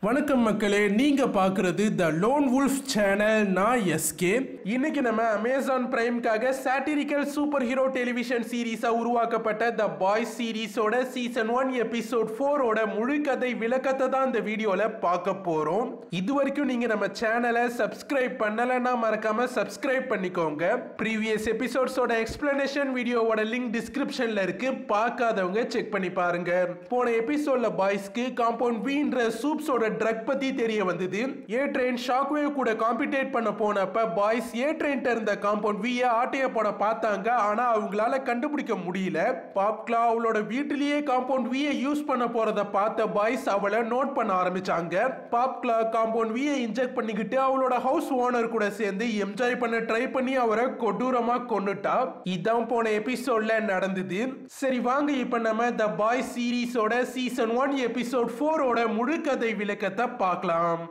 வணக்கம் மக்களே, நீங்க பார்க்கிறது த லோன் வுல்ஃப் சேனல். நான் எஸ்கே. இன்னைக்கு நம்ம அமேசான் பிரைம்காக சாட்டிரிக்கல் சூப்பர் ஹீரோ டெலிவிஷன் சீரீஸா உருவாக்கப்பட்ட த பாய்ஸ் சீரீஸோட சீசன் 1 எபிசோட் 4ஓட முழு கதை விளக்கத்தை தான் இந்த வீடியோல பார்க்க போறோம். இது வரைக்கும் நீங்க நம்ம சேனலை சப்ஸ்கிரைப் பண்ணலன்னா மறக்காம சப்ஸ்கிரைப் பண்ணிக்கோங்க. ப்ரீவியஸ் எபிசோட்ஸோட எக்ஸ்பிளனேஷன் வீடியோவோட லிங்க் டிஸ்கிரிப்ஷன்ல இருக்கு, பார்க்காதவங்க செக் பண்ணி பாருங்க. போன எபிசோட்ல பாய்ஸ்க்கு காம்பவுண்ட் வீன்ற சூப்ஸோட ட்ரக் பத்தி தெரிய வந்தது. ஏ ட்ரெயின் ஷாக்வேவ் கூட காம்பீட் பண்ண போனப்ப பாய்ஸ் ஏ ட்ரெயின் இருந்த காம்பவுண்ட் வீய ஆட்டைய போட பார்த்தாங்க. ஆனா அவங்களால கண்டுபிடிக்க முடியல. பாப்க்லா அவளோட வீட்டிலேயே காம்பவுண்ட் வீய யூஸ் பண்ண போறத பார்த்த பாய்ஸ் அவளை நோட் பண்ண ஆரம்பிச்சாங்க. பாப்க்லா காம்பவுண்ட் வீய இன்ஜெக்ட் பண்ணிக்கிட்டு அவளோட ஹவுஸ் ஓனர் கூட சேர்ந்து என்ஜாய் பண்ண ட்ரை பண்ணி அவரை கொடூரமா கொன்னுட்டா. இதான் போன எபிசோட்ல நடந்தது. சரி வாங்க, இப்ப நம்ம த பாய்ஸ் சீரீஸோட சீசன் 1 எபிசோட் 4ஓட முழு கதை விளக்கத்தை பார்க்கலாம்.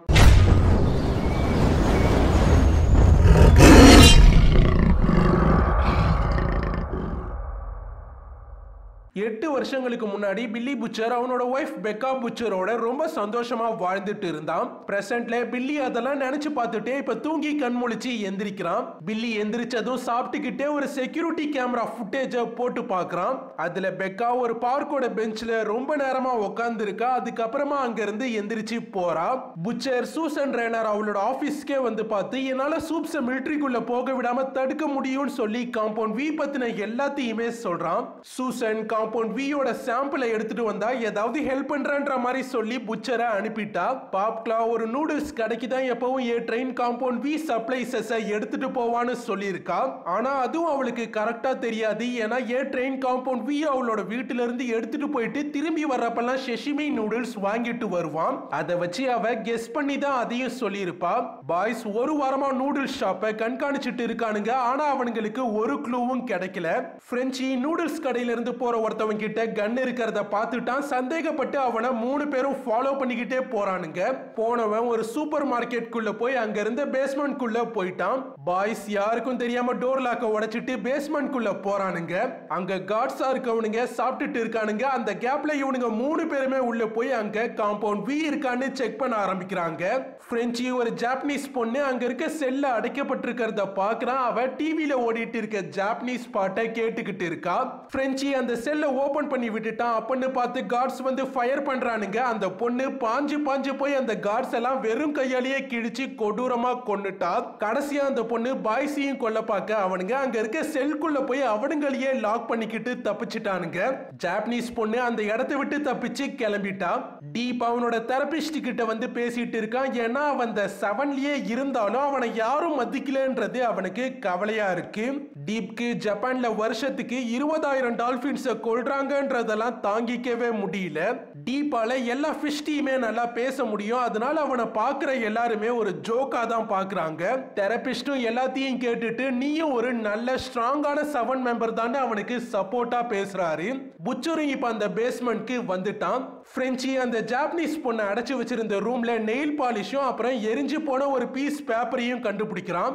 8 வருஷங்களுக்கு முன்னாடி பில்லி புச்சர் அவனோட ஒய்ஃப் பெக்கா புச்சரோட ரொம்ப சந்தோஷமா வாழ்ந்துட்டு இருந்தான். பிரசன்ட்ல பில்லி அதெல்லாம் நினைச்சு பார்த்துட்டே இப்ப தூங்கி கண் முழிச்சு எந்திரிக்கிறான். பில்லி எந்திரிச்சதும் சாப்பிட்டுக்கிட்டே ஒரு செக்யூரிட்டி கேமரா ஃபுட்டேஜ போட்டு பார்க்கறான். அதுல பெக்கா ஒரு பார்க்கோட பெஞ்ச்ல ரொம்ப நேரமா உட்கார்ந்து இருக்கா. அதுக்கப்புறமா அங்க இருந்து எந்திரிச்சு போறா. புச்சர் சூசன் ரேனர் அவளோட ஆபீஸ்க்கே வந்து பார்த்து என்னால சூப்ஸ மிலிட்டரிக்குள்ள போக விடாம தடுக்க முடியும்னு சொல்லி காம்பவுண்ட் வி பத்தின எல்லாத்தையுமே சொல்றான். சூசன் காம்பவுண்ட் வியோட சாம்பிளை எடுத்துட்டு வந்தா ஏதாவது ஹெல்ப் பண்றன்ற மாதிரி சொல்லி புச்சரை அனுப்பிட்டா. பாப்க்லா ஒரு நூடுல்ஸ் கடைக்கு தான் எப்பவும் ஏ ட்ரெயின் காம்பவுண்ட் வி சப்ளைசஸ் எடுத்துட்டு போவான்னு சொல்லியிருக்கா. ஆனா அதுவும் அவளுக்கு கரெக்டா தெரியாது. ஏன்னா ஏ ட்ரெயின் காம்பவுண்ட் வி அவளோட வீட்டுல இருந்து எடுத்துட்டு போயிட்டு திரும்பி வர்றப்பெல்லாம் ஷெஷிமி நூடுல்ஸ் வாங்கிட்டு வருவான். அதை வச்சு அவ கெஸ் பண்ணி தான் அதையும் சொல்லியிருப்பா. பாய்ஸ் ஒரு வாரமா நூடுல்ஸ் ஷாப்பை கண்காணிச்சுட்டு இருக்கானுங்க. ஆனா அவனுங்களுக்கு ஒரு க்ளூவும் கிடைக்கல. பிரெஞ்சி நூடுல்ஸ் கடையில இருந்து போற ஒருத்தவங்க கிட்ட கன் இருக்கிறத பார்த்துட்டான். சந்தேகப்பட்டு அவனை 3 பேரும் ஃபாலோ பண்ணிக்கிட்டே போறானுங்க. போனவன் ஒரு சூப்பர் மார்க்கெட்டுக்குள்ள போய் அங்க இருந்த பேஸ்மெண்ட்குள்ள போயிட்டான். பாய்ஸ் யாருக்கும் தெரியாம டோர் லாக்க உடைச்சிட்டு பேஸ்மெண்ட்குள்ள போறானுங்க. அங்க கார்ட்ஸா இருக்கவனுங்க சாப்பிட்டுட்டு இருக்கானுங்க. அந்த கேப்ல இவனுங்க 3 பேருமே உள்ள போய் அங்க காம்பவுண்ட் வி இருக்கான்னு செக் பண்ண ஆரம்பிக்கிறாங்க. பிரெஞ்சி ஒரு ஜாப்பனீஸ் பொண்ணு அங்க இருக்க செல்ல அடைக்கப்பட்டிருக்கிறத பாக்குறான். அவ டிவில ஓடிட்டு இருக்க ஜாப்பனீஸ் பாட்டை கேட்டுக்கிட்டு இருக்கா. பிரெஞ்சி அந்த செல்ல ஓபன் பண்ணி விட்டுட்டான். அப்பன்னு பார்த்து கார்ட்ஸ் வந்து ஃபயர் பண்றானுங்க. அந்த பொண்ணு பாஞ்சு போய் அந்த கார்ட்ஸ் எல்லாம் வெறும் கையாலேயே கிழிச்சு கொடூரமா கொன்னுட்டா. கடைசியா அந்த பொண்ணு பாய்ஸையும் கொல்ல பார்க்க அவனுங்க அங்க இருக்க செல்குள்ள போய் அவனுங்களையே லாக் பண்ணிக்கிட்டு தப்பிச்சிட்டானுங்க. ஜாப்பனீஸ் பொண்ணு அந்த இடத்தை விட்டு தப்பிச்சு கிளம்பிட்டா. டீப் அவனோட தெரபிஸ்ட் கிட்ட வந்து பேசிட்டு இருக்கான். ஏன்னா அவன் அந்த 7லயே இருந்தாலும் அவனை யாரும் மதிக்கலன்றது அவனுக்கு கவலையா இருக்கு. டீப்க்கு ஜப்பான்ல வருஷத்துக்கு 20,000 டால்பின்ஸை கொல்றாங்கன்றதெல்லாம் தாங்கிக்கவே முடியல. டீப்பால எல்லா ஃபிஷ் டீமே நல்லா பேச முடியும். அதனால அவனை பார்க்குற எல்லாருமே ஒரு ஜோக்கா தான் பார்க்குறாங்க. தெரபிஸ்டும் எல்லாத்தையும் கேட்டுட்டு நீயும் ஒரு நல்ல ஸ்ட்ராங்கான 7 மெம்பர் தான் அவனுக்கு சப்போர்ட்டா பேசுறாரு. புச்சரும் இப்ப அந்த பேஸ்மெண்ட்க்கு வந்துட்டான். பிரெஞ்சி அந்த ஜாப்பனீஸ் பொண்ணை அடைச்சு வச்சிருந்த ரூம்ல நெயில் பாலிஷும் அப்புறம் எரிஞ்சு போன ஒரு பீஸ் பேப்பரையும் கண்டுபிடிக்கிறான்.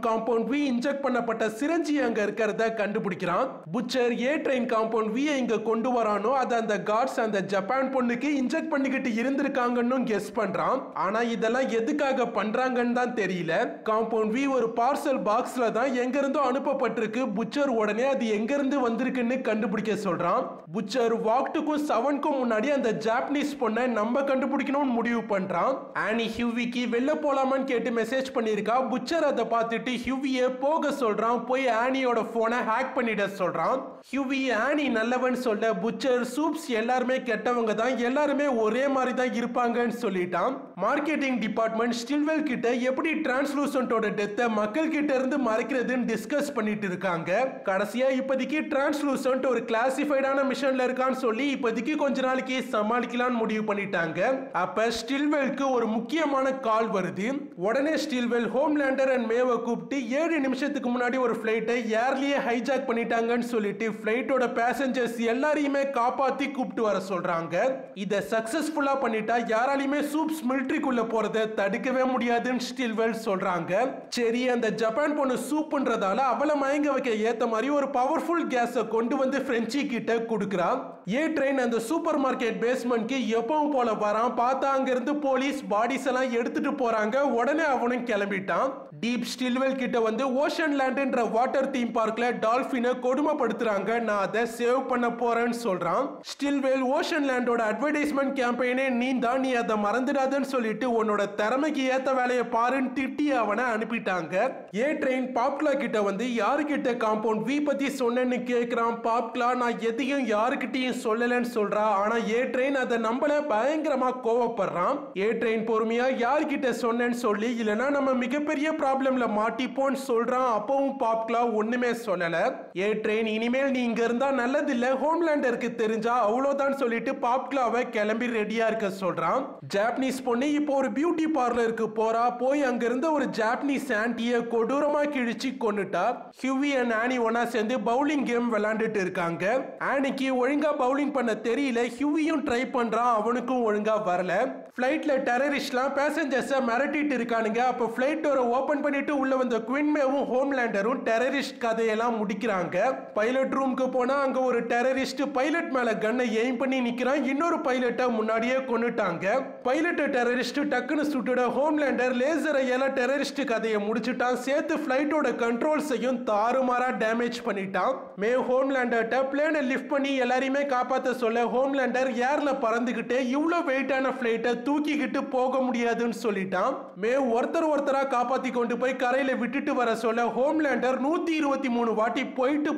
காம்பவுண்ட் வி இன்ஜெக்ட் பண்ணப்பட்ட சிரஞ்சி அங்க இருக்கிறத கண்டுபிடிக்கிறான். Butcher A Train compound V இங்க கொண்டு வரானோ அது அந்த கார்ட்ஸ் அந்த ஜப்பான் பொண்ணுக்கு இன்ஜெக்ட் பண்ணிக்கிட்டு இருந்திருக்காங்கன்னு கெஸ் பண்றான். ஆனா இதெல்லாம் எதுக்காக பண்றாங்கன்னு தான் தெரியல. காம்பவுண்ட் வி ஒரு பார்சல் பாக்ஸ்ல தான் எங்க இருந்தோ அனுப்பப்பட்டிருக்கு. புச்சர் உடனே அது எங்க இருந்து வந்திருக்குன்னு கண்டுபிடிக்க சொல்றான். புச்சர் வாக்டுக்கும் 7க்கும் முன்னாடி அந்த ஜாப்பனீஸ் பொண்ணை நம்ம கண்டுபிடிக்கணும்னு முடிவு பண்றான். ஆனி ஹியூவிக்கு வெளில போலாமான்னு கேட்டு மெசேஜ் பண்ணிருக்கா. புச்சர் அதை பார்த்துட்டு ஹியூவியை போக சொல்றான். போய் ஆனியோட போனை ஹேக் பண்ணிட சொல்றான். ஹியூவி ஆனி நல்லவன் சொல்ல புச்சர் சூப்ஸ் எல்லாருமே கெட்டவங்க தான், எல்லாருமே ஒரே மாதிரி தான் இருப்பாங்கன்னு சொல்லிட்டான். மார்க்கெட்டிங் டிபார்ட்மெண்ட் ஸ்டில்வெல் கிட்ட எப்படி டிரான்ஸ்லூசன்ட்டோட டெத்தை மக்கள் கிட்ட இருந்து மறைக்கிறதுன்னு டிஸ்கஸ் பண்ணிட்டு இருக்காங்க. கடைசியா இப்போதைக்கு டிரான்ஸ்லூசன்ட் ஒரு கிளாசிஃபைடான மிஷன்ல இருக்கான்னு சொல்லி இப்போதைக்கு கொஞ்ச நாளைக்கு சமாளிக்கலாம்னு முடிவு பண்ணிட்டாங்க. அப்ப ஸ்டில்வெல்க்கு ஒரு முக்கியமான கால் வருது. உடனே ஸ்டில்வெல் ஹோம்லேண்டர் அண்ட் மேவை கூப்பிட்டு 7 நிமிஷத்துக்கு முன்னாடி ஒரு ஃபிளைட்டை ஏர்லயே ஹைஜாக் பண்ணிட்டாங்கன்னு சொல்லிட்டு ஃபிளைட்டோட பேசஞ்சர்ஸ் எல்லாரையுமே காப்பாத்தி கூப்பிட்டு வர சொல்றாங்க. இத சக்சஸ்ஃபுல்லா பண்ணிட்டா யாராலையுமே சூப்ஸ் மிலிட்டரிக்குள்ள போறதை தடுக்கவே முடியாதுன்னு ஸ்டில்வெல் சொல்றாங்க. சரி, அந்த ஜப்பான் பொண்ணு சூப்ன்றதால அவளை மயங்க வைக்க ஏத்த மாதிரி ஒரு பவர்ஃபுல் கேஸை கொண்டு வந்து பிரெஞ்சி கிட்ட கொடுக்குறான். ஏ ட்ரெயின் அந்த சூப்பர் மார்க்கெட் பேஸ்மெண்ட்க்கு எப்பவும் போல வரான். பார்த்தா அங்க இருந்து போலீஸ் பாடிஸ் எல்லாம் எடுத்துட்டு போறாங்க. உடனே அவனும் கிளம்பிட்டான். டீப் ஸ்டில்வெல் கிட்ட வந்து ஓஷன் லேண்ட்ன்ற வாட்டர் தீம் பார்க்ல டால்பினை கொடுமைப்படுத்துறாங்க. நான் அதை சேவ் பண்ண போறேன்னு சொல்றான். ஸ்டில்வெல் ஓஷன் லேண்டோட அட்வர்டைஸ்மெண்ட் கேம்பெயினே நீ அதை மறந்துடாதன்னு சொல்லிட்டு உன்னோட திறமைக்கு ஏத்த வேலையை பாருன்னு திட்டி அவனை அனுப்பிட்டாங்க. ஏ ட்ரெயின் பாப்க்லா கிட்ட வந்து யாருக்கிட்ட காம்பவுண்ட் வி பத்தி சொன்னேன்னு கேக்குறான். பாப்க்லா நான் எதையும் யாருக்கிட்டையும் சொல்லலன்னு சொல்றா. ஆனா ஏ ட்ரெயின் அதை நம்பல, பயங்கரமா கோவப்படுறான். ஏ ட்ரெயின் பொறுமையா யார்கிட்ட சொன்னேன்னு சொல்லி இல்லனா நம்ம மிகப்பெரிய ப்ராப்ளம்ல மாட்டிப்போன்னு சொல்றான். அப்பவும் பாப்க்லா ஒண்ணுமே சொல்லல. ஏ ட்ரெயின் இனிமேல் நீ இங்க இருந்தா நல்லது இல்ல, ஹோம்லேண்டருக்கு தெரிஞ்சா அவ்வளவுதான் சொல்லிட்டு பாப்க்லாவை கிளம்பி ரெடியா இருக்க சொல்றான். ஜாப்பனீஸ் பொண்ணு இப்போ ஒரு பியூட்டி பார்லருக்கு போறா. போய் அங்க இருந்த ஒரு ஜாப்பனீஸ் ஆன்ட்டிய கொடூரமா கிழிச்சு கொன்னுட்டா. ஹியூவி அண்ட் ஆனி ஒன்னா சேர்ந்து பவுலிங் கேம் விளையாண்டுட்டு இருக்காங்க. ஆனிக்கு ஒழுங்கா பவுலிங் பண்ண தெரியல. ஹியூவியும் ட்ரை பண்றான், அவனுக்கும் ஒழுங்கா வரல. ஃபிளைட்ல டெரரிஸ்ட்லாம் பேசஞ்சர்ஸை மிரட்டிட்டு இருக்கானுங்க. அப்போ ஃபிளைட் டோரை ஓபன் பண்ணிட்டு உள்ள வந்த குவின்மேவும் ஹோம்லேண்டரும் டெரரிஸ்ட் கதையெல்லாம் முடிக்கிறாங்க. பைலட் ரூமுக்கு போனா அங்க ஒரு டெரரிஸ்ட் பைலட் மேல கன்னை எய்ம் பண்ணி நிக்கிறான். இன்னொரு பைலட்டை முன்னாடியே கொன்னுட்டாங்க. பைலட் டெரரிஸ்ட் டக்குன்னு சுட்டுட ஹோம்லேண்டர் லேசரை எல்லாம் டெரரிஸ்ட் கதையை முடிச்சுட்டான். சேர்த்து ஃபிளைட்டோட கண்ட்ரோல்ஸையும் தாறுமாறா டேமேஜ் பண்ணிட்டான். மே ஹோம்லேண்டர்ட்ட பிளேனை லிஃப்ட் பண்ணி எல்லாரையுமே காப்பாற்ற சொல்ல ஹோம்லேண்டர் ஏர்ல பறந்துகிட்டே இவ்வளவு வெயிட்டான பிளைட்டை தூக்கிக்கிட்டு போக முடியாதுன்னு சொல்லிட்டான். மே ஒருத்தரா காப்பாத்தி கொண்டு போய் கரையில விட்டுட்டு வர சொல்ல ஹோம்லேண்டர் 123 வாட்டி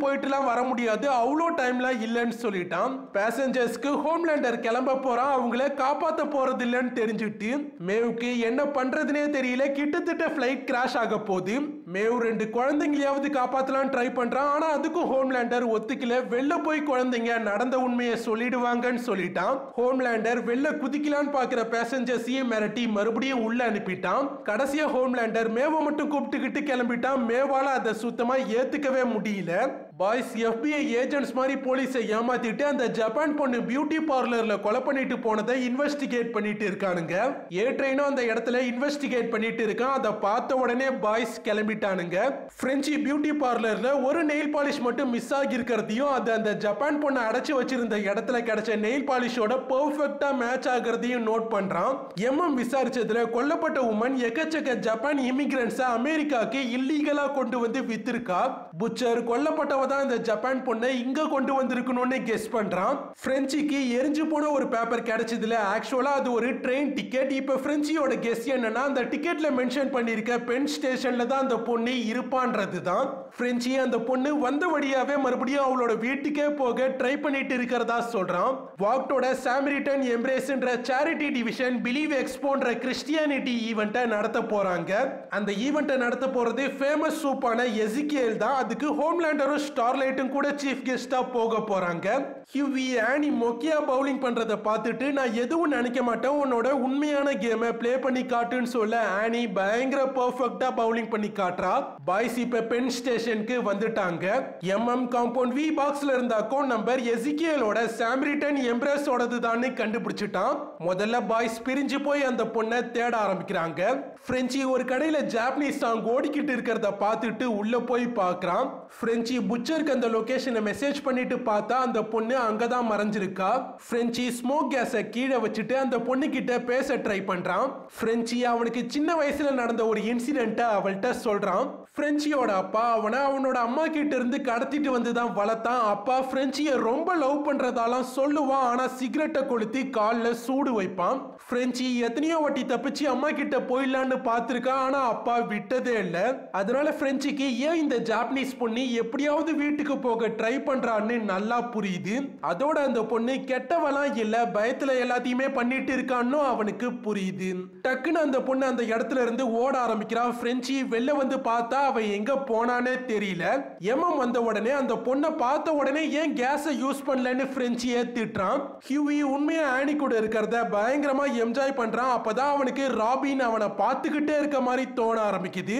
போயிட்டுலாம் வர முடியாது, அவ்வளோ டைம்லாம் இல்லைன்னு சொல்லிட்டான். பேசஞ்சர்ஸ்க்கு ஹோம்லேண்டர் கிளம்ப போறான், அவங்கள காப்பாத்த போறது இல்லைன்னு தெரிஞ்சுட்டு மேவுக்கு என்ன பண்றதுனே தெரியல. கிட்டத்தட்ட பிளைட் கிராஷ் ஆக போகுது. மேவ் 2 குழந்தைங்களையாவது காப்பாத்தலாம் ட்ரை பண்றான். ஆனா அதுக்கும் ஹோம்லேண்டர் ஒத்துக்கல. வெளில போய் குழந்தைங்க நடந்த உண்மையை சொல்லிடுவாங்கன்னு சொல்லிட்டான். ஹோம்லேண்டர் வெளில குதிக்கலான்னு பாக்குற பேசஞ்சர்ஸையும் மிரட்டி மறுபடியும் உள்ள அனுப்பிட்டான். கடைசியா ஹோம்லேண்டர் மேவை மட்டும் கூப்பிட்டுக்கிட்டு கிளம்பிட்டான். மேவால அதை சுத்தமா ஏத்துக்கவே முடியல. பாய்ஸ் FBI ஏஜென்ட்ஸ் மாதிரி போலீஸை ஏமாத்திட்டு அந்த ஜப்பான் பொண்ணு பியூட்டி பார்லர்ல கொலை பண்ணிட்டு போனதை இன்வெஸ்டிகேட் பண்ணிட்டு இருக்கானுங்க. ஏ ட்ரெயினும் அந்த இடத்துல இன்வெஸ்டிகேட் பண்ணிட்டு இருக்கான். அதை பார்த்த உடனே பாய்ஸ் கிளம்பிட்டானுங்க. பிரெஞ்சி பியூட்டி பார்லர்ல ஒரு நெயில் பாலிஷ் மட்டும் மிஸ் ஆகி இருக்கிறதையும் அது அந்த ஜப்பான் பொண்ணை அடைச்சு வச்சிருந்த இடத்துல கிடைச்ச நெயில் பாலிஷோட பெர்ஃபெக்ட்டா மேட்ச் ஆகிறதையும் நோட் பண்றான். எம்எம் விசாரிச்சதுல கொல்லப்பட்ட உமன் எக்கச்சக்க ஜப்பான் இமிகிரன்ட்ஸ் அமெரிக்காக்கு இல்லீகலா கொண்டு வந்து வித்திருக்கா. புச்சர் கொல்லப்பட்டவ தான் இந்த ஜப்பான் பொண்ணை இங்க கொண்டு வந்திருக்கணும்னு கெஸ் பண்றான். பிரெஞ்சிக்கு எரிஞ்சு போன ஒரு பேப்பர் கிடைச்சதுல ஆக்சுவலா அது ஒரு ட்ரெயின் டிக்கெட். இப்ப பிரெஞ்சியோட கெஸ் என்னன்னா அந்த டிக்கெட்ல மென்ஷன் பண்ணிருக்க பென் ஸ்டேஷன்ல தான் அந்த பொண்ணு இருப்பான்றது தான். பிரெஞ்சி அந்த பொண்ணு வந்த வழியாவே மறுபடியும் அவளோட வீட்டுக்கே போக ட்ரை பண்ணிட்டு இருக்கிறதா சொல்றான். வாக்டோட சாமரிட்டன் எம்ப்ரேஸ்ன்ற சேரிட்டி டிவிஷன் பிலீவ் எக்ஸ்போன்ற கிறிஸ்டியானிட்டி ஈவெண்ட்டை நடத்த போறாங்க. அந்த ஈவெண்ட்டை நடத்த போறது ஃபேமஸ் சூப்பான எசிகியல் தான். அதுக்கு ஹோம்லேண்டரும் ஸ்டார்லைட்டும் கூட சீஃப் கெஸ்டா போக போறாங்க. ஹியூவி ஆனி மொக்கியா பவுலிங் பண்றதை பார்த்துட்டு நான் எதுவும் நினைக்க மாட்டேன், உன்னோட உண்மையான கேமை ப்ளே பண்ணி காட்டுன்னு சொல்ல ஆனி பயங்கர பெர்ஃபெக்ட்டா பவுலிங் பண்ணி காட்டுறா. பாய்ஸ் இப்ப பென் ஸ்டேஷனுக்கு வந்துட்டாங்க. எம்எம் காம்பவுண்ட் வி பாக்ஸ்ல இருந்த அக்கவுண்ட் நம்பர் எசிகியலோட சாமரிட்டன் எம்ப்ரேஸோடது தான் கண்டுபிடிச்சிட்டான். முதல்ல பாய்ஸ் பிரிஞ்சு போய் அந்த பொண்ணை தேட ஆரம்பிக்கிறாங்க. பிரெஞ்சி ஒரு கடையில ஜாப்பனீஸ் சாங் ஓடிக்கிட்டு இருக்கிறத பார்த்துட்டு உள்ள போய் பார்க்கறான். பிரெஞ்சி புச்சருக்கு அந்த லொகேஷனை மெசேஜ் பண்ணிட்டு பார்த்தா அந்த பொண்ணு அங்கதான் மறைஞ்சிருக்கா. பிரெஞ்சி ஸ்மோக் கேஸை கீழே வச்சுட்டு அந்த பொண்ணு கிட்ட பேச ட்ரை பண்றான். பிரெஞ்சி அவனுக்கு சின்ன வயசுல நடந்த ஒரு இன்சிடென்ட்டை அவள்கிட்ட சொல்றான். பிரெஞ்சியோட அப்பா அவனை அவனோட அம்மா கிட்ட இருந்து கடத்திட்டு வந்து தான் வளர்த்தான். அப்பா பிரெஞ்சியை ரொம்ப லவ் பண்றதாலாம் சொல்லுவான். ஆனா சிகரெட்டை கொளுத்தி காலில் சூடு வைப்பான். பிரெஞ்சி எத்தனையோ வாட்டி தப்பிச்சு அம்மா கிட்ட போயிடலான்னு பார்த்திருக்கான். ஆனா அப்பா விட்டதே இல்லை. அதனால பிரெஞ்சிக்கு ஏன் இந்த ஜாப்பனீஸ் பொண்ணு எப்படியாவது வீட்டுக்கு போக ட்ரை பண்றான்னு நல்லா புரியுது. அதோட அந்த பொண்ணு கெட்டவெல்லாம் இல்ல, பயத்துல எல்லாத்தையுமே பண்ணிட்டு இருக்கான்னு அவனுக்கு புரியுது. டக்குன்னு அந்த பொண்ணு அந்த இடத்துல இருந்து ஓட ஆரம்பிக்கிறான். பிரெஞ்சி வெளில வந்து பார்த்தா அவ எங்க போனானே தெரியல. எம்எம் வந்த உடனே அந்த பொண்ணை பார்த்த உடனே ஏன் கேஸை யூஸ் பண்ணலன்னு பிரெஞ்சியை திட்டுறான். ஹியூவி உண்மையா ஆனி கூட இருக்கிறத பயங்கரமா என்ஜாய் பண்றான். அப்பதான் அவனுக்கு ராபின் அவனை பார்த்துக்கிட்டே இருக்க மாதிரி தோண ஆரம்பிக்குது.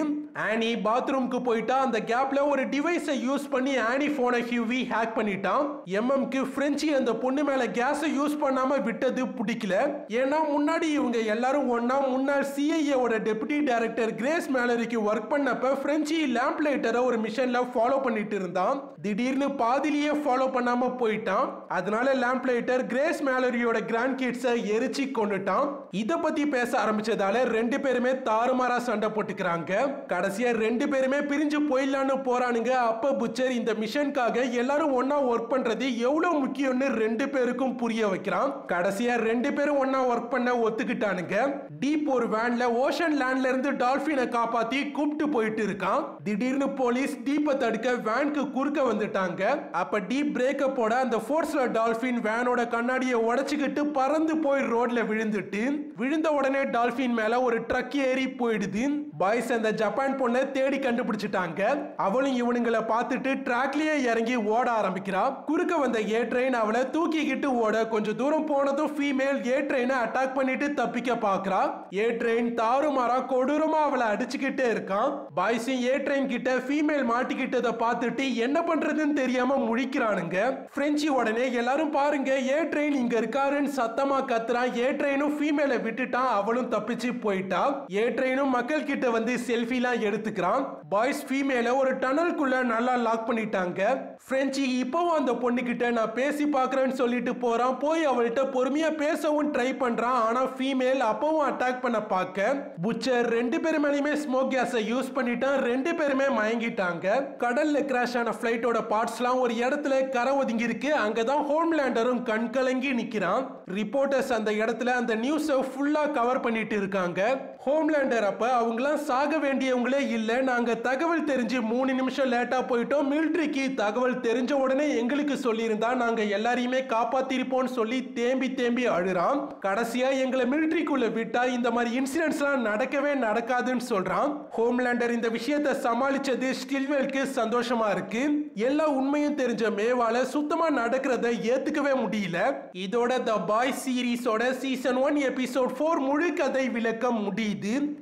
ஆனி பாத்ரூம்க்கு போயிட்டா. அந்த கேப்ல ஒரு டிவைஸை யூஸ் பண்ணி ஆனி போனை ஹியூவி ஹேக் பண்ணிட்டான். எம்எம்க்கு பிரெஞ்சி அந்த பொண்ணு மேல கேஸை யூஸ் பண்ணாம விட்டது பிடிக்கல. ஏன்னா முன்னாடி இவங்க எல்லாரும் ஒன்னா முன்னாள் CIA ஓட டெபுட்டி டைரக்டர் கிரேஸ் மேலரிக்கு ஒர்க் பண்ணப்ப பிரெஞ்சி லேம்ப் லைட்டரை ஒரு மிஷன்ல ஃபாலோ பண்ணிட்டு இருந்தான். திடீர்னு பாதிலேயே ஃபாலோ பண்ணாம போயிட்டான். அதனால லேம்ப் லைட்டர் கிரேஸ் மேலரியோட கிராண்ட் கிட்ஸை எரிச்சு கொண்டுட்டான். இத பத்தி பேச ஆரம்பிச்சதால ரெண்டு பேருமே தாறுமாறா சண்டை போட்டுக்கிறாங்க. கடைசியா ரெண்டு பேருமே பிரிஞ்சு போயிடலான்னு போறானுங்க. அப்ப புச்சர் இந்த மிஷனுக்காக எல்லாரும் ஒன்னா ஒர்க் பண்றது எவ்வளவு முக்கியம்னு ரெண்டு பேருக்கும் புரிய வைக்கிறான். கடைசியா ரெண்டு பேரும் ஒன்னா ஒர்க் பண்ண ஒத்துக்கிட்டானுங்க. டீப் ஒரு வேன்ல ஓஷன் லேண்ட்ல இருந்து டால்பினை காப்பாத்தி கூப்பிட்டு போயிட்டு இருக்கான். திடீர்னு போலீஸ் டீப்பை தடுக்க வேனுக்கு குறுக்க வந்துட்டாங்க. அப்ப டீப் பிரேக்க போட அந்த ஃபோர்ஸ்ல டால்பின் வேனோட கண்ணாடியை உடைச்சுக்கிட்டு பறந்து போய் ரோட்ல விழுந்துட்டு விழுந்த உடனே டால்பின் மேல ஒரு ட்ரக் ஏறி போயிடுது. பாய்ஸ் அந்த ஜப்பான் பொண்ணை தேடி கண்டுபிடிச்சிட்டாங்க. அவளும் இவனுங்களை பார்த்துட்டு ட்ராக்லயே இறங்கி ஓட ஆரம்பிக்கிறா. குறுக்க வந்த ஏ ட்ரெயின் அவளை தூக்கிக்கிட்டு ஓட கொஞ்சம் தூரம் போனதும் ஃபீமேல் ஏ ட்ரெயினை அட்டாக் பண்ணிட்டு தப்பிக்க பாக்குறா. ஏ ட்ரெயின் தாறுமாறா கொடூரமா அவளை அடிச்சுக்கிட்டே இருக்கான். பாய்ஸும் ஏ ட்ரெயின் கிட்ட ஃபீமேல் மாட்டிக்கிட்டதை பார்த்துட்டு என்ன பண்றதுன்னு தெரியாம முழிக்கிறானுங்க. பிரெஞ்சி உடனே எல்லாரும் பாருங்க ஏ ட்ரெயின் இங்க இருக்காருன்னு சத்தமா கத்துறான். ஏ ட்ரெயினும் ஃபீமேலை விட்டுட்டான். அவளும் தப்பிச்சு போயிட்டா. ஏ ட்ரெயினும் மக்கள் கிட்ட வந்து செல்ஃபிலாம் எடுத்துக்கிறான். பாய்ஸ் ஃபீமேலை ஒரு டனலுக்குள்ள நல்லா லாக் பண்ணிட்டாங்க. பிரெஞ்சி இப்பவும் அந்த பொண்ணு கிட்ட நான் பேசி பார்க்கறேன்னு சொல்லிட்டு போறான். போய் அவள்கிட்ட பொறுமையா பேசவும் ட்ரை பண்றான். ஆனா ஃபீமேல் அப்பவும் அட்டாக் பண்ண பார்க்க புச்சர் ரெண்டு பேரும் மேலயுமே ஸ்மோக் கேஸை யூஸ் பண்ணிட்டான். ரெண்டு பேருமே மயங்கிட்டாங்க. கடல்ல கிராஷ் ஆன பிளைட்டோட பார்ட்ஸ்லாம் ஒரு இடத்துல கரை ஒதுங்கி இருக்கு. அங்கதான் ஹோம்லேண்டரும் கண் கலங்கி நிக்கிறான். ரிப்போர்ட்டர்ஸ் அந்த இடத்துல அந்த நியூஸை ஃபுல்லா கவர் பண்ணிட்டு இருக்காங்க. ஹோம்லேண்டர் அப்ப அவங்களாம் சாக வேண்டியவங்களே இல்ல, நாங்க தகவல் தெரிஞ்சு 3 நிமிஷம் லேட்டா போயிட்டோம். மிலிட்டரிக்கு தகவல் தெரிஞ்ச உடனே எங்களுக்கு சொல்லியிருந்தா நாங்க எல்லாரையுமே காப்பாத்திருப்போம்னு சொல்லி தேம்பி தேம்பி அழுறான். கடைசியா எங்களை மிலிட்டரிக்குள்ள விட்டா இந்த மாதிரி இன்சிடென்ட்ஸ்லாம் நடக்கவே நடக்காதுன்னு சொல்றான். ஹோம்லேண்டர் இந்த விஷயத்தை சமாளிச்சது ஸ்டில்வெல்க்கு சந்தோஷமா இருக்கு. எல்லா உண்மையும் தெரிஞ்ச மேவால சுத்தமா நடக்கிறத ஏத்துக்கவே முடியல. இதோட தி பாய்ஸ் சீரிஸோட சீசன் 1 எபிசோட் 4 முழு கதை விளக்கம் முடியுது.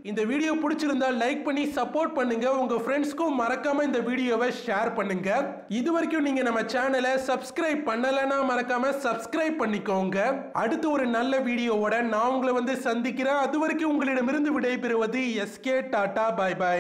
இந்த வீடியோ பிடிச்சிருந்தா லைக் பண்ணி சப்போர்ட் பண்ணுங்க. உங்க ஃப்ரெண்ட்ஸ்க்கும் மறக்காம இந்த வீடியோவை ஷேர் பண்ணுங்க. இதுவரைக்கும் நீங்க நம்ம சேனலை சப்ஸ்கிரைப் பண்ணலனா மறக்காம சப்ஸ்கிரைப் பண்ணிக்கோங்க. அடுத்து ஒரு நல்ல வீடியோவோட நான் உங்களை வந்து சந்திக்கிறேன். அதுவரைக்கும் உங்களிடமிருந்து விடைபெறுவது SK டாடா பை பை.